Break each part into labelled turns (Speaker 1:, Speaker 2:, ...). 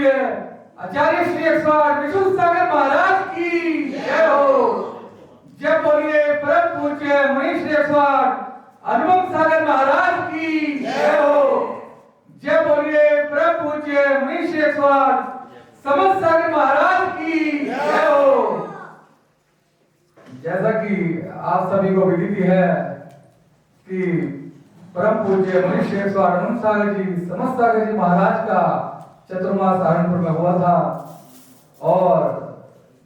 Speaker 1: बोलिए आचार्य श्री 108 विष्णु सागर महाराज की जय हो। जय बोलिए परम पूज्य मनीष श्री 108 अनुपम सागर महाराज की जय हो। जय बोलिए परम पूज्य मनीष श्री 108 समस्त सागर महाराज की जय हो। जैसा कि आप सभी को विदित है कि परम पूज्य मनीष श्री 108 अनुपम सागर जी समस्त सागर जी महाराज का चतुर्मास सहारनपुर में हुआ था। और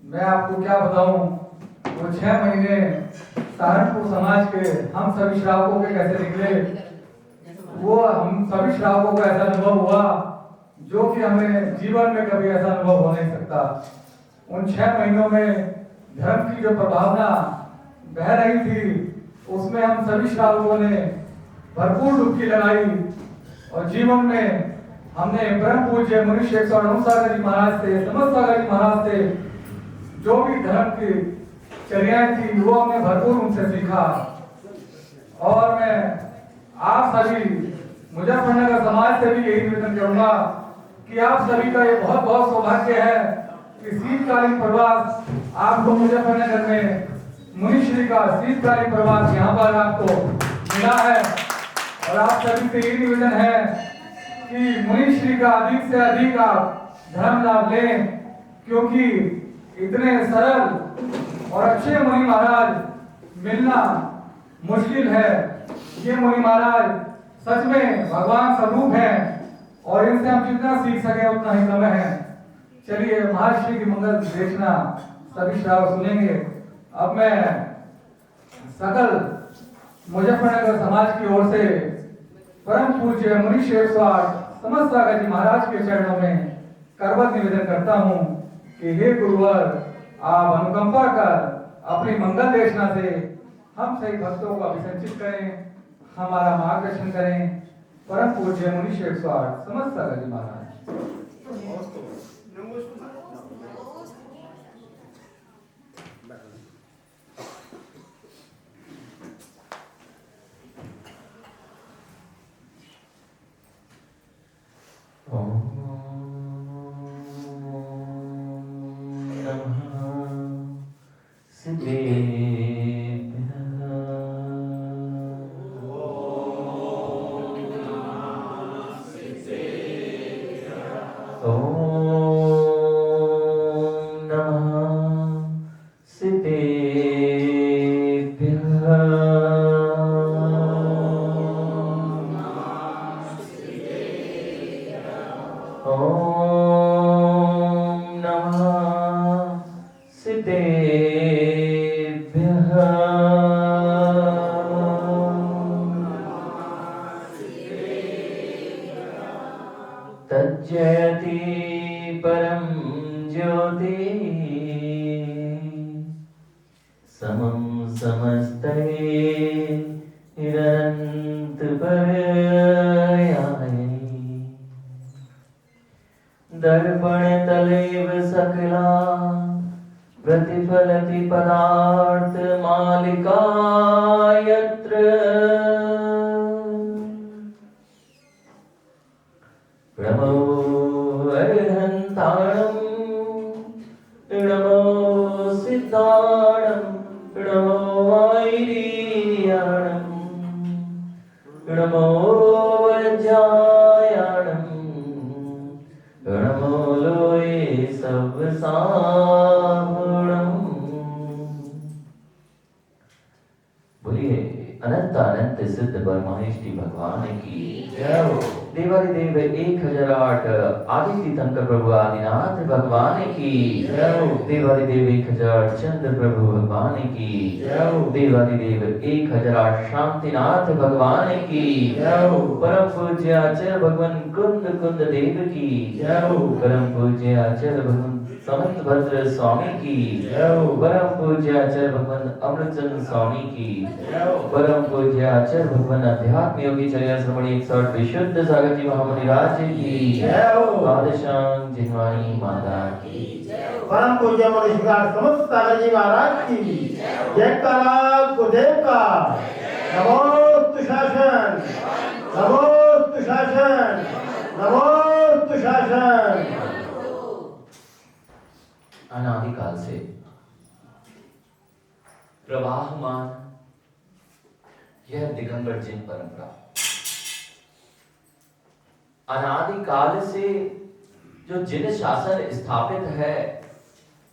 Speaker 1: मैं आपको क्या बताऊं, वो 6 महीने सहारनपुर समाज के हम सभी श्रावकों के कैसे निकले, वो हम सभी श्रावकों को ऐसा अनुभव हुआ जो कि हमें जीवन में कभी ऐसा अनुभव हो नहीं सकता। उन 6 महीनों में धर्म की जो प्रभावना बह रही थी उसमें हम सभी श्रावकों ने भरपूर डुबकी लगाई और जीवन में हमने परम पूज्य मनीष 108 सागर जी महाराज से, समस्त सागर जी महाराज से जो भी धर्म की चर्याएं थी वो हमने भरपूर उनसे सीखा। और मैं आप सभी मुजफ्फरनगर समाज से भी यही निवेदन करूंगा कि आप सभी का ये बहुत बहुत सौभाग्य है कि शीतकालीन प्रवास आपको मुजफ्फरनगर में मुनिश्री का शीतकालीन प्रवास यहाँ पर आपको मिला है। और आप सभी से यही निवेदन है कि मुनिश्री का अधिक से अधिक आप धर्म लाभ लें, क्योंकि इतने सरल और अच्छे मुनि महाराज मिलना मुश्किल है। ये मुनि महाराज सच में भगवान स्वरूप हैं और इनसे हम जितना सीख सके उतना ही समय है। चलिए महर्षि की मंगल देशना सभी श्रावक सुनेंगे। अब मैं सकल मुजफ्फरनगर समाज की ओर से परम पूज्य मनीष 108 समस्त सागर जी महाराज के चरणों में करवत निवेदन करता हूँ कि हे गुरुवर, आप अनुकंपा कर अपनी मंगल देशना से हम सही भक्तों को अभिसंचित करें, हमारा मार्गदर्शन करें। परम पूज्य मनीष 108 समस्त सागर जी महाराज।
Speaker 2: तज्जयति परम ज्योति समं समस्तये हिरन्तपर्याये दर्पणतलेव सकला प्रतिफलति पदार्थ मालिका यत्र नमो अर्हन्ताणं नमो सिद्धाणं नमो वाईरियाणं नमो वज्रायाणं नमो लोये सवसाभरणम्। बोलिए अनंत अनंत सिद्ध परमाष्टि भगवान की जय हो। देवादिदेव 1008 आदित्य तीर्थंकर प्रभु आदिनाथ भगवान की जय हो। देवादिदेव 1000 चंद्र प्रभु भगवान की जय हो। देवादिदेव 1008 शांतिनाथ भगवान की जय हो। परम पूज्य आचार्य भगवान कुंद कुंद देव की जय हो। परम पूज्य आचार्य भगवान समंत भद्र स्वामी की जय हो। परम पूज्य आचार्य भगवान अमृतचंद स्वामी की जय हो। परम पूज्य आचार्य भगवान अध्यात्म योगी चर्या श्रमणी 108 विशुद्ध सागर जी महामुनि राज की जय हो। बादशाह जिनवाणी माता की जय हो।
Speaker 3: परम पूज्य मनीष समस्त सागर जी महाराज की जय करा गुरुदेव का नमोस्तु शासन, नमोस्तु शासन, नमोस्तु शासन।
Speaker 2: अनादिकाल से प्रवाहमान यह दिगंबर जिन परंपरा अनादिकाल से जो जिन शासन स्थापित है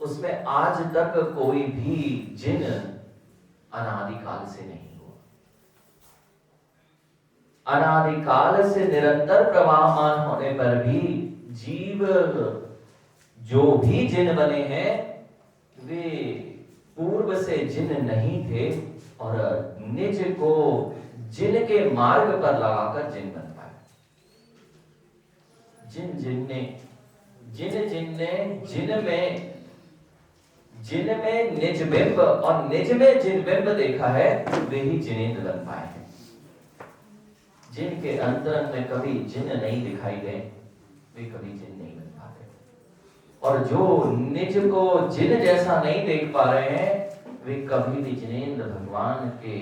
Speaker 2: उसमें आज तक कोई भी जिन अनादिकाल से नहीं हुआ। अनादिकाल से निरंतर प्रवाहमान होने पर भी जीव जो भी जिन बने हैं वे पूर्व से जिन नहीं थे और निज को जिन के मार्ग पर लगाकर जिन बन पाए। जिन में निज बिंब और निज में जिन बिंब देखा है वे ही जिनेंद्र बन पाए हैं। जिनके अंतरंग में कभी जिन नहीं दिखाई गए वे कभी जिन नहीं बन पाते, और जो निज को जिन जैसा नहीं देख पा रहे हैं वे कभी भी जिनेंद्र भगवान के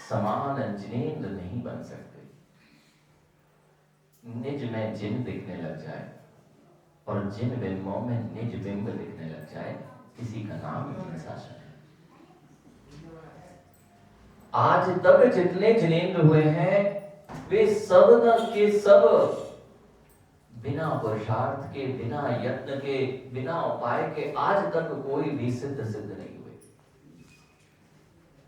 Speaker 2: समान जिनेंद्र नहीं बन सकते। निज में जिन दिखने लग जाए और जिन बिंबों में निज बिंब दिखने लग जाए, किसी का नाम जिन शासन है। आज तक जितने जिनेंद्र हुए हैं वे सब के सब बिना पुरुषार्थ के, बिना यत्न के, बिना उपाय के आज तक कोई भी सिद्ध नहीं हुए।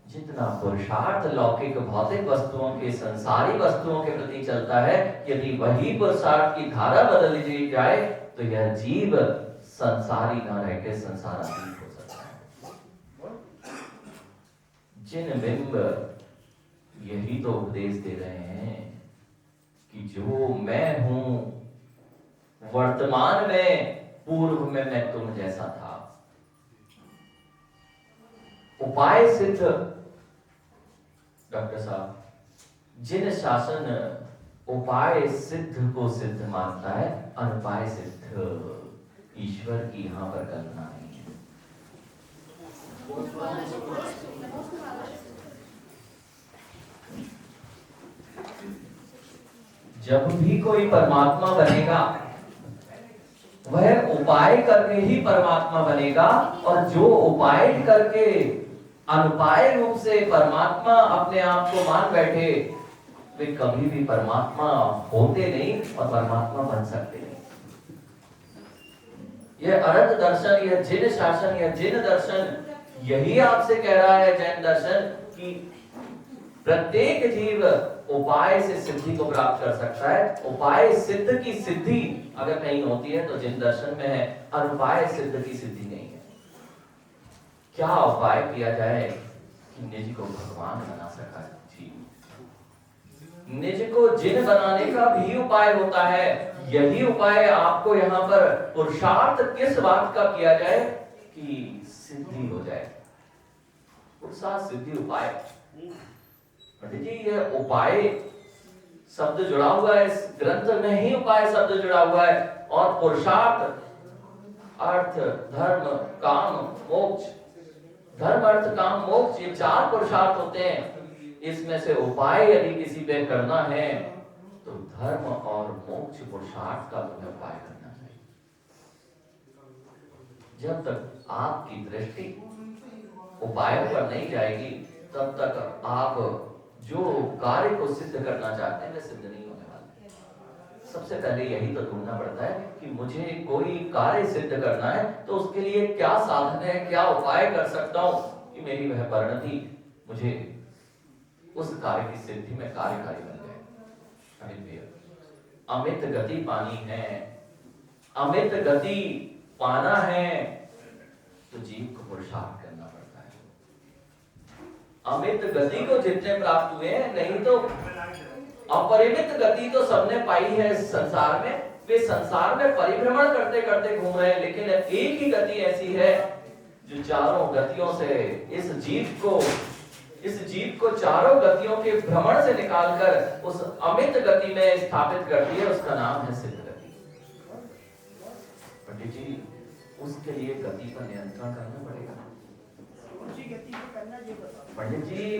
Speaker 2: जितना पुरुषार्थ लौकिक भौतिक वस्तुओं के, संसारी वस्तुओं के प्रति चलता है, यदि वही पुरुषार्थ की धारा बदल दी जाए तो यह जीव संसारी न रह के संसारातीत हो सकता है। जिन बिंब यही तो उपदेश दे रहे हैं कि जो मैं हूं वर्तमान में, पूर्व में मैं तुम जैसा था। उपाय सिद्ध डॉक्टर साहब, जिन शासन उपाय सिद्ध को सिद्ध मानता है, अनुपाय सिद्ध ईश्वर की यहां पर कल्पना नहीं है। जब भी कोई परमात्मा बनेगा वह उपाय करके ही परमात्मा बनेगा, और जो उपाय करके अनुपाय रूप से परमात्मा अपने आप को मान बैठे वे कभी भी परमात्मा होते नहीं और परमात्मा बन सकते नहीं। यह अनंत दर्शन, यह जिन शासन, यह जिन दर्शन यही आपसे कह रहा है जैन दर्शन कि प्रत्येक जीव उपाय से सिद्धि को प्राप्त कर सकता है। उपाय सिद्ध की सिद्धि अगर कहीं होती है तो जिन दर्शन में है, अनुपाय सिद्ध की सिद्धि नहीं है। क्या उपाय किया जाए कि निज को भगवान बना सका जीव। निज को जिन बनाने का भी उपाय होता है। यही उपाय आपको यहाँ पर पुरुषार्थ किस बात का किया जाए कि सिद्धि हो जाए। पुरुषार्थ सिद्धि उपाय। पंडित जी, यह उपाय शब्द जुड़ा हुआ है, इस ग्रंथ में ही उपाय शब्द जुड़ा हुआ है, और पुरुषार्थ अर्थ धर्म काम मोक्ष, धर्म अर्थ काम मोक्ष, ये 4 पुरुषार्थ होते हैं। इसमें से उपाय यदि किसी पे करना है तो धर्म और मोक्ष पुरुषार्थ का तुम्हें उपाय करना चाहिए। जब तक आपकी दृष्टि उपायों पर नहीं जाएगी तब तक आप जो कार्य को सिद्ध करना चाहते हैं वे सिद्ध नहीं होने वाले। सबसे पहले यही तो ढूंढना पड़ता है कि मुझे कोई कार्य सिद्ध करना है तो उसके लिए क्या साधन है, क्या उपाय कर सकता हूं कि मेरी वह परिणति मुझे उस कार्य की सिद्धि में कार्यकारी बन जाए। अमित गति पानी है, अमित गति पाना है तो जीव को पुरुषार्थ करना पड़ता है। अमित गति को जितने प्राप्त हुए हैं, नहीं तो अपरिमित गति तो सबने पाई है संसार में। वे संसार में परिभ्रमण करते करते घूम रहे हैं, लेकिन एक ही गति ऐसी है जो चारों गतियों से इस जीव को चारों गतियों के भ्रमण से निकालकर उस अमित गति में स्थापित करती है। उसका नाम है सिद्ध गति। पंडित जी, उसके लिए गति पर नियंत्रण करना पड़ेगा। पंडित जी,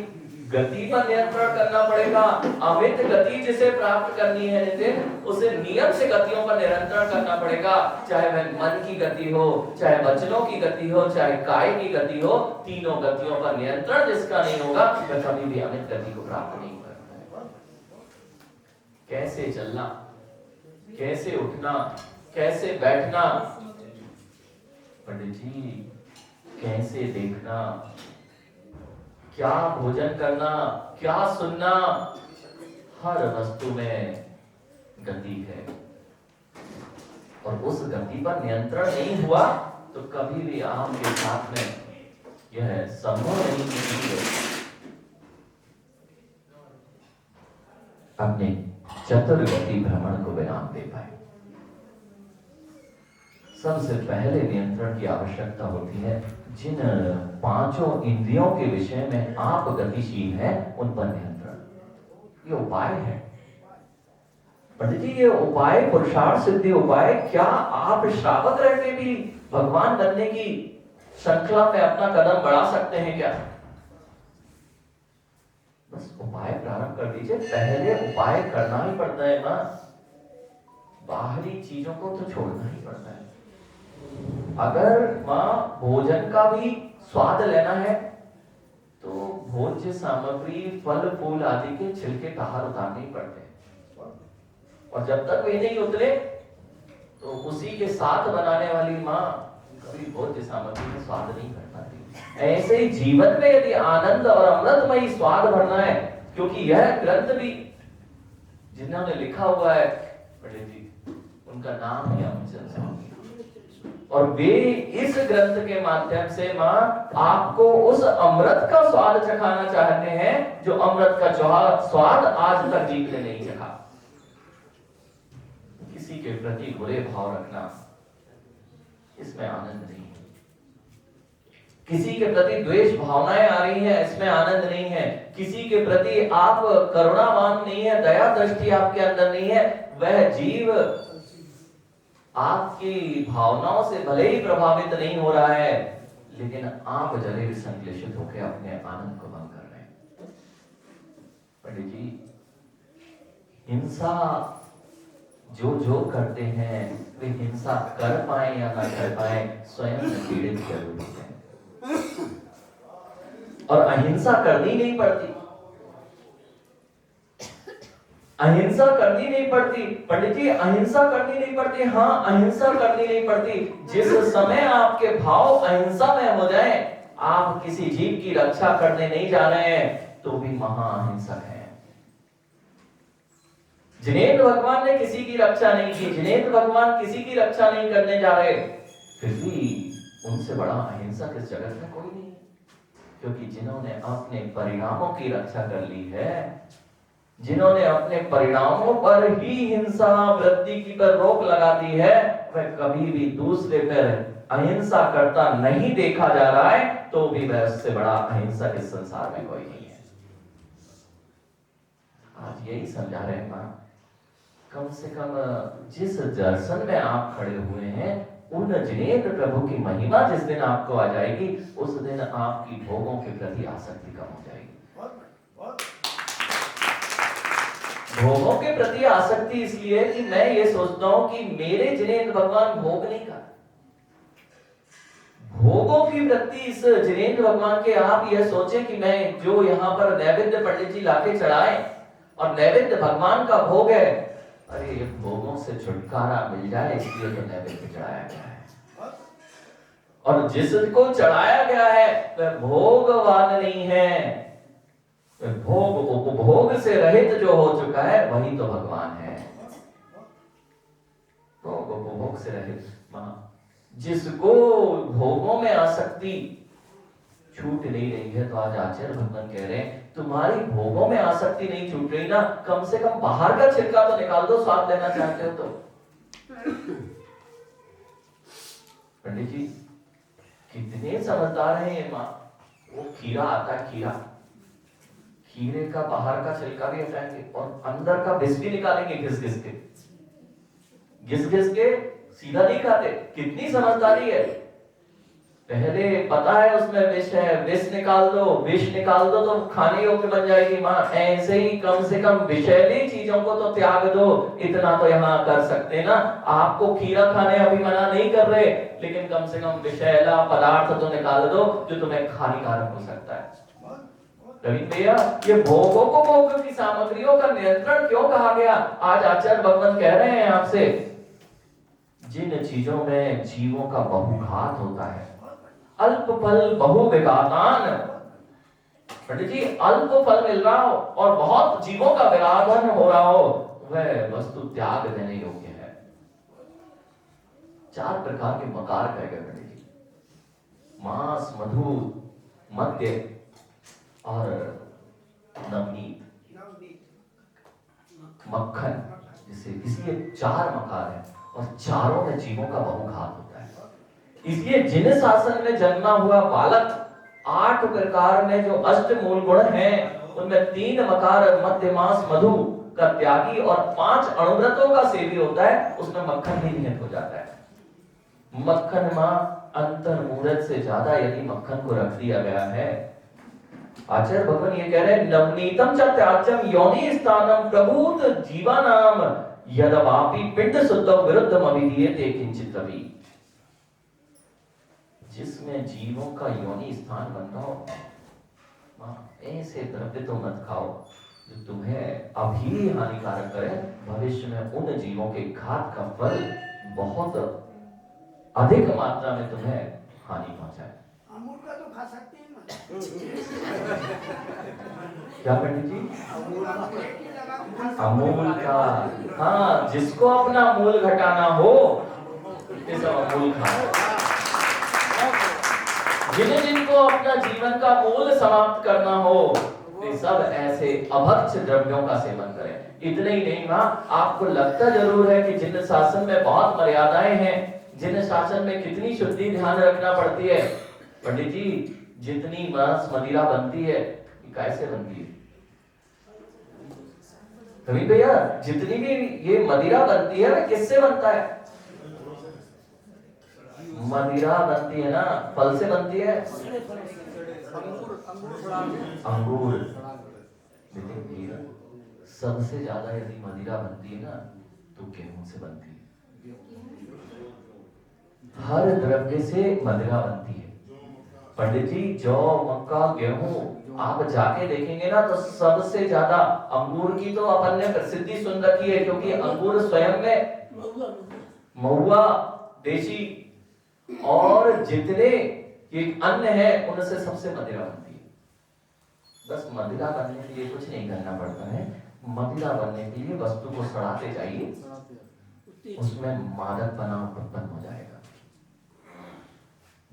Speaker 2: गति पर नियंत्रण करना पड़ेगा। अमित गति जिसे प्राप्त करनी है नितिन, उसे नियम से गतियों पर नियंत्रण करना पड़ेगा। चाहे वह मन की गति हो, चाहे वचनों की गति हो, चाहे काय की गति हो, तीनों गतियों पर नियंत्रण जिसका नहीं होगा वह कभी भी अमित गति को प्राप्त नहीं कर पाएगा। कैसे चलना, कैसे उठना, कैसे बैठना, पंडित जी कैसे देखना, क्या भोजन करना, क्या सुनना, हर वस्तु में गति है। और उस गति पर नियंत्रण नहीं हुआ तो कभी भी आपके साथ में यह संभव नहीं कि अपने चतुर्गति भ्रमण को विराम दे पाए। सबसे पहले नियंत्रण की आवश्यकता होती है। जिन पांचों इंद्रियों के विषय में आप गतिशील हैं उन पर नियंत्रण, ये उपाय है पंडित जी। ये उपाय पुरुषार्थ सिद्धि उपाय, क्या आप श्रावक रह के भी भगवान बनने की श्रृंखला में अपना कदम बढ़ा सकते हैं क्या? बस उपाय प्रारंभ कर दीजिए। पहले उपाय करना ही पड़ता है ना, बाहरी चीजों को तो छोड़ना ही पड़ता है। अगर माँ भोजन का भी स्वाद लेना है तो भोज्य सामग्री, फल फूल आदि के छिलके बाहर उतारने ही पड़ते हैं। और जब तक वे नहीं उतरे तो उसी के साथ बनाने वाली माँ कभी भोज्य सामग्री में स्वाद नहीं कर पाती। ऐसे ही जीवन में यदि आनंद और अमृतमयी स्वाद भरना है, क्योंकि यह ग्रंथ भी जिन्होंने लिखा हुआ है पंडित जी, उनका नाम है अमृतचंद स्वामी, और वे इस ग्रंथ के माध्यम से मां आपको उस अमृत का स्वाद चखाना चाहते हैं जो अमृत का स्वाद आज तक जीव ने नहीं चखा। किसी के प्रति बुरे भाव रखना, इसमें आनंद नहीं है। किसी के प्रति द्वेष भावनाएं आ रही हैं, इसमें आनंद नहीं है। किसी के प्रति आप करुणावान नहीं है, दया दृष्टि आपके अंदर नहीं है, वह जीव आपकी भावनाओं से भले ही प्रभावित नहीं हो रहा है, लेकिन आप जले भी संश्लेषित होकर अपने आनंद को भंग कर रहे हैं। पंडित जी, हिंसा जो करते हैं वे हिंसा कर पाए या ना कर पाए, स्वयं में पीड़ित जरूर है। और अहिंसा करनी नहीं पड़ती, अहिंसा करनी नहीं पड़ती पंडित जी, अहिंसा करनी नहीं पड़ती। हाँ, अहिंसा करनी नहीं पड़ती। जिस समय आपके भाव अहिंसा में हो जाए, आप किसी जीव की रक्षा करने नहीं जा रहे हैं तो भी महाअहिंसक हैं। जिनेंद्र भगवान ने किसी की रक्षा नहीं की, जिनेंद्र भगवान किसी की रक्षा नहीं करने जा रहे, फिर भी उनसे बड़ा अहिंसक इस जगत में कोई नहीं। क्योंकि जिन्होंने अपने परिणामों की रक्षा कर ली है, जिन्होंने अपने परिणामों पर ही हिंसा वृद्धि की पर रोक लगा दी है, वह कभी भी दूसरे पर अहिंसा करता नहीं देखा जा रहा है तो भी वह उससे बड़ा अहिंसक इस संसार में कोई नहीं है। आज यही समझा रहे हैं मां, कम से कम जिस दर्शन में आप खड़े हुए हैं, उन जिनेंद्र प्रभु की महिमा जिस दिन आपको आ जाएगी, उस दिन आपकी भोगों के प्रति आसक्ति कम हो जाएगी। भोगों के प्रति आसक्ति इसलिए कि मैं ये सोचता हूं कि मेरे जिनेंद्र भगवान भोग नहीं कर, भोगों की वृत्ति इस जिनेंद्र भगवान के। आप यह सोचें कि मैं जो यहाँ पर नैवेद्य पंडित जी लाके चढ़ाए और नैवेद्य भगवान का भोग है, अरे ये भोगों से छुटकारा मिल जाए इसलिए तो नैवेद्य चढ़ाया गया है। और जिसको चढ़ाया गया है वह भोगवान नहीं है, भोग उपभोग से रहित जो हो चुका है वही तो भगवान है। भोग उपभोग से रहित जिसको भोगों में आसक्ति छूट नहीं रही है, तो आज आचार्य भगवान कह रहे हैं तुम्हारी भोगों में आसक्ति नहीं छूट रही ना, कम से कम बाहर का छिलका तो निकाल दो, स्वाद लेना चाहते हो तो। पंडित जी कितने समझदार हैं ये माँ। वो खीरा आता है, खीरे का बाहर का छिलका भी हटाएंगे और अंदर का बिस भी निकालेंगे घिस घिस के सीधा नहीं खाते। कितनी समझदारी है। पहले पता है उसमें विष है, विष निकाल दो तो खाने योग्य बन जाएगी माँ। ऐसे ही कम से कम विषैली चीजों को तो त्याग दो, इतना तो यहाँ कर सकते ना। आपको खीरा खाने अभी मना नहीं कर रहे, लेकिन कम से कम विषैला पदार्थ तो निकाल दो जो तुम्हें हानिकारक हो सकता है। रवि भैया, ये भोगों को भोग की सामग्रियों का नियंत्रण क्यों कहा गया? आज आचार्य भगवान कह रहे हैं आपसे, जिन चीजों में जीवों का बहुघात होता है, अल्प फल बहु विघातान। पंडित जी, अल्प फल मिल रहा हो और बहुत जीवों का विघातन हो रहा हो, वह वस्तु त्याग देने योग्य है। 4 प्रकार के मकार कह गए पंडित जी, मांस, मधु, मद्य और नवनीत, मक्खन। जिसे इसलिए 4 मकार है और चारों में जीवों का बहुघात होता है। इसलिए जिन शासन में जन्मा हुआ बालक 8 प्रकार में जो अष्ट मूल गुण हैं, उनमें 3 मकार, मध्य, मांस, मधु का त्यागी और 5 अणुव्रतों का सेवी होता है, उसमें मक्खन भी निहित हो जाता है। मक्खन मां अंतर मूर्त से ज्यादा यदि मक्खन को रख दिया गया है। आचार्य भगवान ये कह रहे हैं, नवनीतम च त्याज्यम योनि स्थानम प्रभूत जीवानाम यदवापि पिंड शुद्ध विरुद्धम अभिधीयते किंचित अभी। जिसमें जीवों का योनि स्थान बनता हो, ऐसे द्रव्य तो मत खाओ जो तुम्हें अभी हानिकारक करे, भविष्य में उन जीवों के घात का फल बहुत अधिक मात्रा में तुम्हें हानि पहुंचाए।
Speaker 4: अमूल का तो खा सकते हैं ना।
Speaker 2: क्या पंडित जी? अमूल का, हाँ, जिसको अपना मूल घटाना हो इस अमूल खाओ। जिनको अपना जीवन का मूल समाप्त करना हो, वे सब ऐसे अभक्ष द्रव्यों का सेवन करें। इतने ही नहीं मां, आपको लगता जरूर है कि जिन शासन में बहुत मर्यादाएं हैं, जिन शासन में कितनी शुद्धि ध्यान रखना पड़ती है। पंडित जी, जितनी मांस मदिरा बनती है, कैसे बनती है? कभी भैया, जितनी भी ये मदिरा बनती है, वह किससे बनता है? मदिरा बनती है ना, फल से बनती है, अंगूर। लेकिन सबसे ज्यादा यदि मदिरा बनती है ना, तो गेहूं से बनती है। हर द्रव्य से मदिरा बनती है। पंडित जी, जौ, मक्का, गेहूं आप जाके देखेंगे ना, तो सबसे ज्यादा अंगूर की तो अपन ने प्रसिद्धि सुन रखी है, क्योंकि अंगूर स्वयं में महुआ, देशी और जितने ये अन्न है, उनसे सबसे मदिरा बनती है। बस मदिरा बनने के लिए कुछ नहीं करना पड़ता है। मदिरा बनने के लिए वस्तु को सड़ाते जाइए, उसमें मादक बना उत्पन्न हो जाएगा।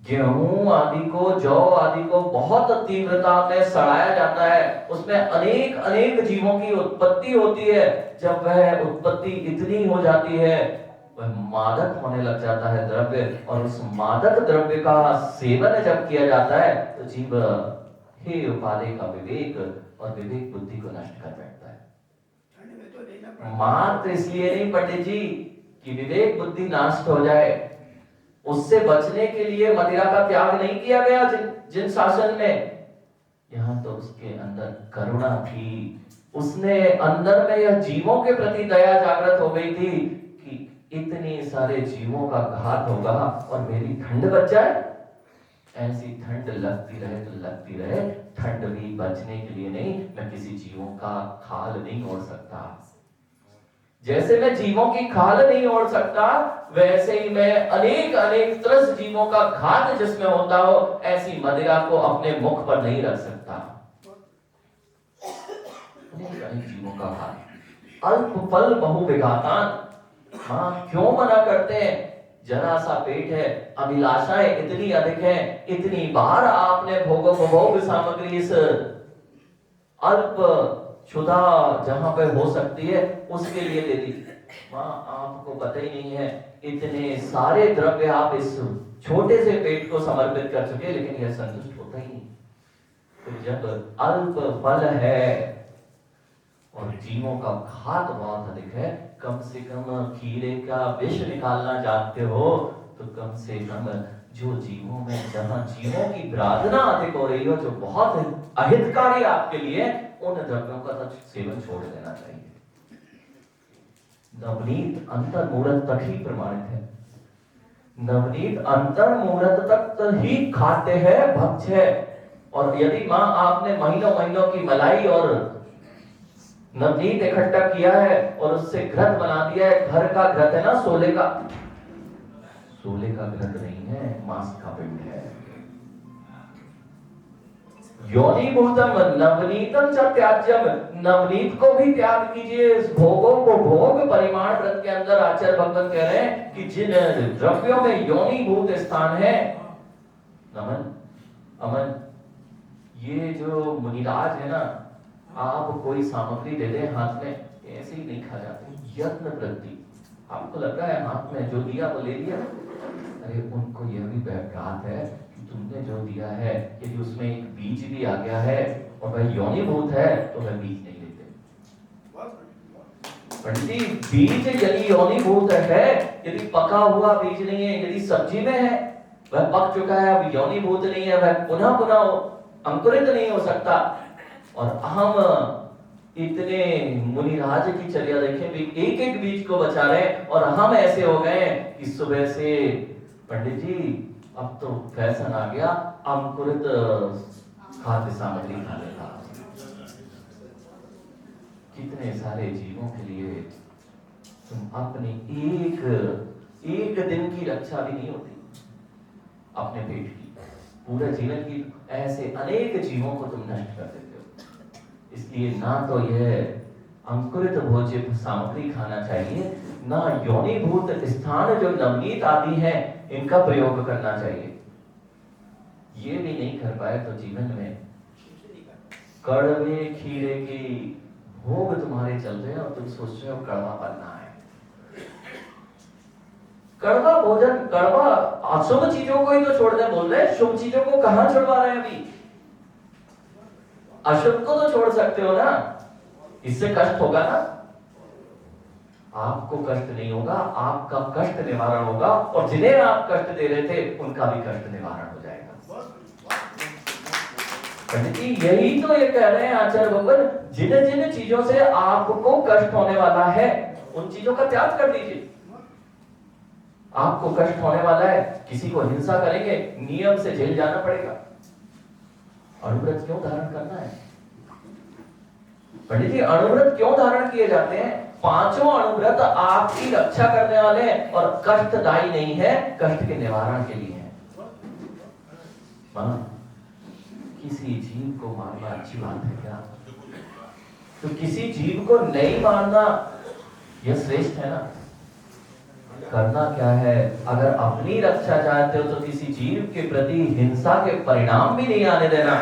Speaker 2: गेहूं आदि को, जौ आदि को बहुत तीव्रता में सड़ाया जाता है, उसमें अनेक अनेक जीवों की उत्पत्ति होती है। जब वह उत्पत्ति इतनी हो जाती है, वह मादक होने लग जाता है द्रव्य, और उस मादक द्रव्य का सेवन जब किया जाता है, तो जीव हे उपाधि का विवेक और विवेक बुद्धि को नष्ट कर बैठता है। मात्र इसलिए नहीं पंडित जी कि विवेक बुद्धि नष्ट हो जाए, उससे बचने के लिए मदिरा का त्याग नहीं किया गया जिन शासन में। यहाँ तो उसके अंदर करुणा थी, उसने अंदर में यह जीवों के प्रति दया जागृत हो गई थी कि इतने सारे जीवों का घात होगा और मेरी ठंड बच जाए। ऐसी ठंड लगती रहे तो लगती रहे, ठंड भी बचने के लिए नहीं, मैं किसी जीवों का खाल नहीं ओढ़ सकता। जैसे मैं जीवों की खाल नहीं ओढ़ सकता, वैसे ही मैं अनेक अनेक त्रस्त जीवों का घात जिसमें होता हो, ऐसी मदिरा को अपने मुख पर नहीं रख सकता। अनेक अनेक जीवों का घात। अल्प फल बहु विघातान। हाँ, क्यों मना करते हैं? जरा सा पेट है, अभिलाषाएं इतनी अधिक हैं, इतनी बार आपने भोग सामग्री इस अल्प क्षुधा जहां पे हो सकती है उसके लिए दे दी। मां, आपको पता ही नहीं है, इतने सारे द्रव्य आप इस छोटे से पेट को समर्पित कर चुके, लेकिन यह संतुष्ट होता ही नहीं। तो जब अल्प फल है और जीवों का घात बहुत अधिक है, कम से कम खीरे का विष निकालना जानते हो तो कम से कम जो जीवों में जहां जीवों की प्रार्थना अधिक हो रही हो, जो बहुत अहितकारी आपके लिए, उन द्रव्यों का तो सेवन छोड़ देना चाहिए। नवनीत अंतर मुहूर्त तक ही प्रमाणित है। नवनीत अंतर मुहूर्त तक ही खाते हैं भक्ष्य है। और यदि माँ आपने महीनों महीनों की मलाई और नवनीत इकट्ठा किया है और उससे घृत बना दिया है, घर का घृत है ना, सोले का घृत नहीं है, मांस का पिंड है। योनिभूतम नवनीतम च त्याज्यम, नवनीत को भी त्याग कीजिए। इस भोगों को भोग परिमाण व्रत के अंदर आचार्य भगवान कह रहे हैं कि जिन द्रव्यों में योनिभूत स्थान है, नमन अमन, ये जो मुनिराज है ना, आप कोई सामग्री दे दें हाथ में, ऐसे ही नहीं खा जाते। यत्न वृद्धि, आपको लग रहा है हाथ में जो दिया वो ले लिया, अरे उनको यह भी बात है कि तुमने जो दिया है, यदि उसमें एक बीज भी आ गया है और वह योनिभूत है तो वह बीज नहीं लेते। पंडित जी, बीज यदि योनिभूत है, यदि पका हुआ बीज नहीं है, यदि सब्जी में है, वह पक चुका है, अब योनिभूत नहीं है, वह पुनः पुनः अंकुरित नहीं हो सकता। और हम इतने मुनिराज की चर्या देखें, एक एक बीज को बचा रहे हैं, और हम ऐसे हो गए कि सुबह से पंडित जी अब तो फैशन आ गया अंकुरित खाद्य सामग्री खाने का। कितने सारे जीवों के लिए तुम अपनी एक दिन की रक्षा भी नहीं होती, अपने पेट की, पूरे जीवन की, ऐसे अनेक जीवों को तुम नष्ट कर देते हो। इसलिए ना तो यह अंकुरित भोज्य सामग्री खाना चाहिए, ना योनिभूत स्थान जो नवनीत आदि है इनका प्रयोग करना चाहिए। ये भी नहीं कर पाए तो जीवन में कड़वे खीरे की भोग तुम्हारे चल रहे हैं और तुम सोच रहे हो कड़वा बनना है। कड़वा भोजन, कड़वा अशुभ चीजों को ही तो छोड़ने बोल रहे हैं, शुभ चीजों को कहां छुड़वा रहे हैं अभी? अशुभ को तो छोड़ सकते हो ना, इससे कष्ट होगा ना? आपको कष्ट नहीं होगा, आपका कष्ट निवारण होगा, और जिन्हें आप कष्ट दे रहे थे उनका भी कष्ट निवारण हो जाएगा। पंडित जी यही तो ये कह रहे हैं आचार्य भगवान, जिन जिन चीजों से आपको कष्ट होने वाला है उन चीजों का त्याग कर दीजिए। आपको कष्ट होने वाला है, किसी को हिंसा करेंगे, नियम से जेल जाना पड़ेगा, अनुव्रत क्यों धारण करना है? पंडित जी अनुव्रत क्यों धारण किए जाते हैं? पांचों अनुव्रत आपकी रक्षा करने वाले हैं और कष्टदायी नहीं है, कष्ट के निवारण के लिए है। किसी जीव को मारना अच्छी बात है क्या? तो किसी जीव को नहीं मारना यह श्रेष्ठ है ना। करना क्या है, अगर अपनी रक्षा चाहते हो तो किसी जीव के प्रति हिंसा के परिणाम भी नहीं आने देना।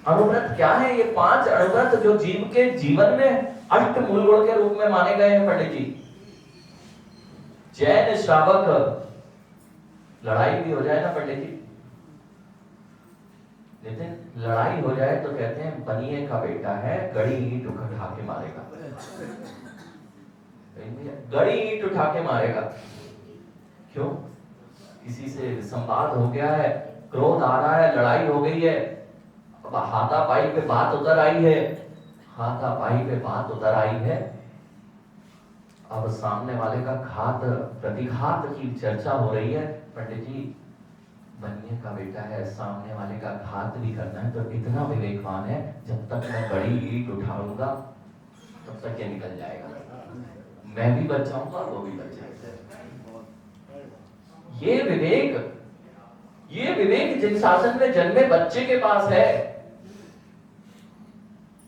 Speaker 2: अनुव्रत क्या है? ये 5 अनुव्रत जो जीव के जीवन में अष्ट मूल गुण के रूप में माने गए हैं पंडित जी। जैन श्रावक, लड़ाई भी हो जाए ना पंडित जी, लेकिन लड़ाई हो जाए तो कहते हैं बनिए का बेटा है, गड़ी ईंट उठा के मारेगा, गड़ी ईंट उठा के मारेगा। क्यों? किसी से संवाद हो गया है, क्रोध आ रहा है, लड़ाई हो गई है, हाथापाई पे बात उतर आई है, हाथापाई पे बात उतर आई है, अब सामने वाले का घात प्रतिघात की चर्चा हो रही है। पंडित जी बनिए का बेटा है, सामने वाले का घात भी करना है तो इतना विवेकवान है, जब तक मैं बड़ी ईंट उठाऊंगा तब तक ये निकल जाएगा, मैं भी बच जाऊंगा वो भी बच जाएगा। ये विवेक जिन शासन में जन्मे बच्चे के पास है,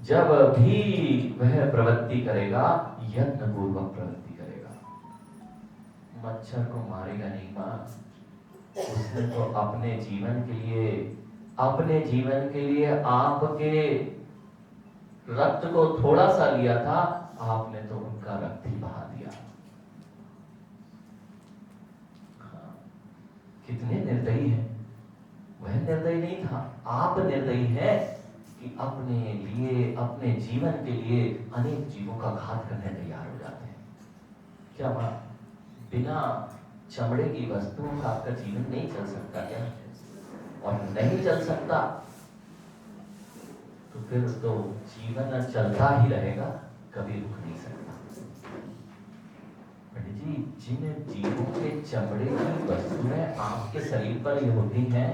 Speaker 2: जब भी वह प्रवृत्ति करेगा यत्न पूर्वक प्रवृत्ति करेगा। मच्छर को मारेगा नहीं मां, उसने तो अपने जीवन के लिए आपके रक्त को थोड़ा सा लिया था, आपने तो उनका रक्त ही बहा दिया। हाँ, कितने निर्दयी हैं। वह निर्दयी नहीं था, आप निर्दयी हैं कि अपने लिए, अपने जीवन के लिए अनेक जीवों का घात करने तैयार हो जाते हैं। क्या मां बिना चमड़े की वस्तुओं का आपका जीवन नहीं चल सकता क्या? और नहीं चल सकता तो फिर तो जीवन चलता ही रहेगा, कभी रुक नहीं सकता। पंडित जी, जिन जीवों के चमड़े की वस्तुएं आपके शरीर पर ये होती हैं,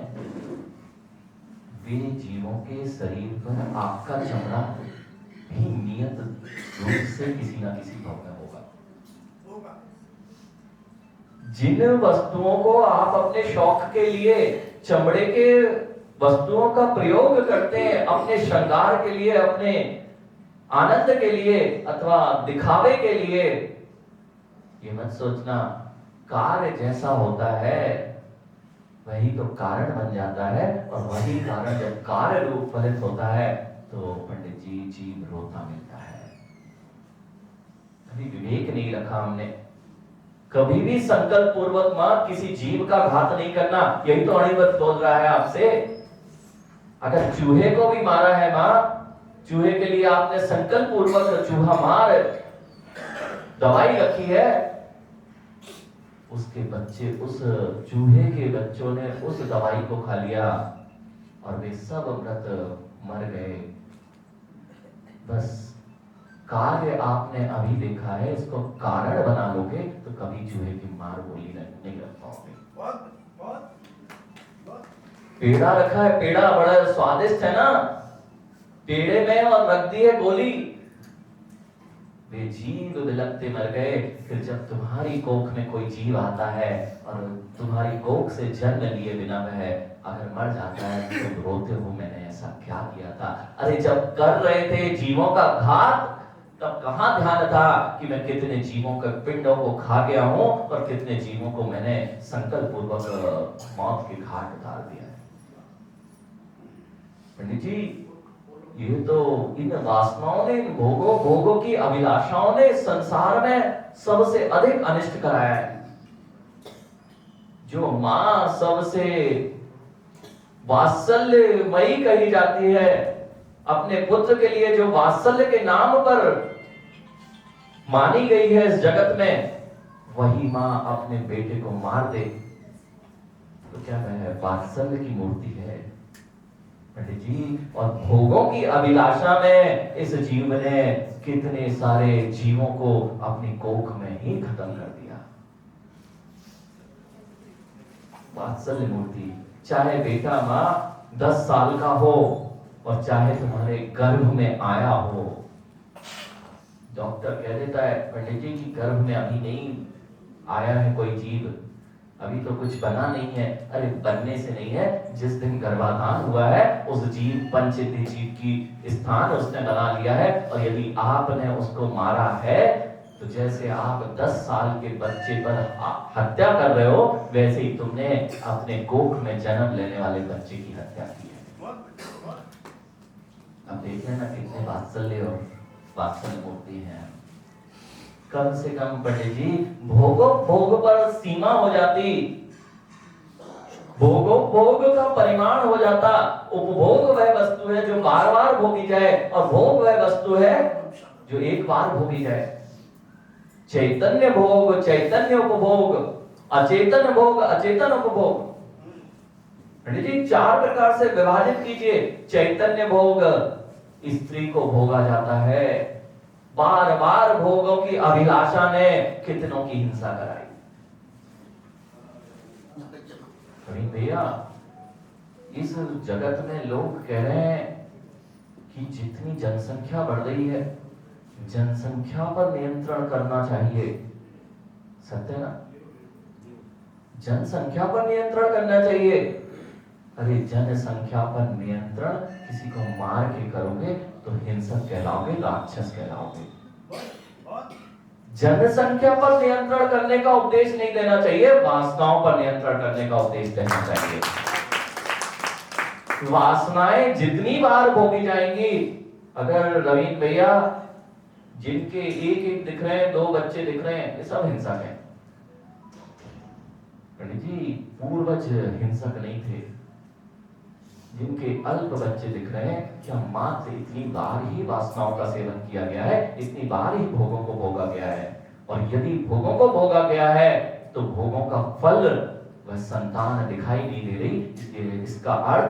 Speaker 2: वे जीवों के शरीर पर आपका चमड़ा भी नियत रूप से किसी ना किसी भाव में होगा। जिन वस्तुओं को आप अपने शौक के लिए चमड़े के वस्तुओं का प्रयोग करते हैं, अपने श्रृंगार के लिए, अपने आनंद के लिए अथवा दिखावे के लिए, ये मत सोचना कार्य जैसा होता है वही तो कारण बन जाता है, और वही कारण जब कार्य रूप फलित होता है तो पंडित जी जीव रोता मिलता है। कभी विवेक नहीं रखा हमने, कभी भी संकल्प पूर्वक मां किसी जीव का घात नहीं करना, यही तो अणिवत बोल रहा है आपसे। अगर चूहे को भी मारा है मां, चूहे के लिए आपने संकल्प पूर्वक चूहा मार दवाई रखी है, उसके बच्चे, उस चूहे के बच्चों ने उस दवाई को खा लिया और वे सब व्रत मर गए। बस कार्य आपने अभी देखा है, इसको कारण बना लोगे तो कभी चूहे की मार बोली नहीं रख पाओगे। पेड़ा रखा है, पेड़ा बड़ा स्वादिष्ट है ना, पेड़े में और रख दी है गोली, वे जीव बिलखते मर गए। फिर जब तुम्हारी कोख में कोई जीव आता है और तुम्हारी कोख से जन्म लिए बिना वह अगर मर जाता है तो तुम रोते हो, मैंने ऐसा क्या किया था? अरे जब कर रहे थे जीवों का घात तब कहां ध्यान था कि मैं कितने जीवों के पिंडों को खा गया हूं और कितने जीवों को मैंने संकल्प पूर्वक मौत के घाट उतार दिया है। पंडित जी, ये तो इन वासनाओं ने, इन भोगों की अभिलाषाओं ने संसार में सबसे अधिक अनिष्ट कराया है। जो मां सबसे वात्सल्यमयी कही जाती है, अपने पुत्र के लिए जो वात्सल्य के नाम पर मानी गई है इस जगत में, वही मां अपने बेटे को मार दे तो क्या वह वात्सल्य की मूर्ति है? पंडित जी, और भोगों की अभिलाषा में इस जीव ने कितने सारे जीवों को अपनी कोख में ही खत्म कर दिया। वात्सल्य मूर्ति, चाहे बेटा मां 10 साल का हो और चाहे तुम्हारे गर्भ में आया हो, डॉक्टर कह देता है पंडित जी की गर्भ में अभी नहीं आया है कोई जीव, अभी तो कुछ बना नहीं है। अरे बनने से नहीं है, जिस दिन गर्भाधान हुआ है उस जीव पंचेती जीव की स्थान उसने बना लिया है। और यदि आपने उसको मारा है तो जैसे आप 10 साल के बच्चे पर हत्या कर रहे हो, वैसे ही तुमने अपने कोख में जन्म लेने वाले बच्चे की हत्या की है। अब देखें ना कितने वात्सल्य और वात्सल्य मूर्ति है। कम से कम पंडित जी, भोग पर सीमा हो जाती, भोग का परिमाण हो जाता। उपभोग वह वस्तु है जो बार बार भोगी जाए, और भोग वह वस्तु है जो एक बार भोगी जाए। चैतन्य भोग, चैतन्य उपभोग, अचेतन भोग, अचेतन उपभोग। पंडित जी 4 प्रकार से विभाजित कीजिए। चैतन्य भोग, स्त्री को भोगा जाता है, बार बार भोगों की अभिलाषा ने कितनों की हिंसा कराई। भैया, इस जगत में लोग कह रहे हैं कि जितनी जनसंख्या बढ़ रही है, जनसंख्या पर नियंत्रण करना चाहिए। सत्य ना? जनसंख्या पर नियंत्रण करना चाहिए। अरे जनसंख्या पर नियंत्रण किसी को मार के करोगे तो हिंसक कहलाओगे, राक्षस कहलाओगे। जनसंख्या पर नियंत्रण करने का उपदेश नहीं देना चाहिए, वासनाओं पर नियंत्रण करने का उपदेश देना चाहिए। वासनाएं जितनी बार भोगी जाएंगी, अगर रवीन भैया जिनके एक दिख रहे हैं, 2 बच्चे दिख रहे हैं, ये सब हिंसक हैं। पंडित जी, पूर्वज हिंसक नहीं थे। जिनके अल्प बच्चे दिख रहे हैं, क्या मां से इतनी बार ही वासनाओं का सेवन किया गया है, इतनी बार ही भोगों को भोगा गया है। और यदि भोगों को भोगा गया है तो भोगों का फल वह संतान दिखाई नहीं दे रही। इसका अर्थ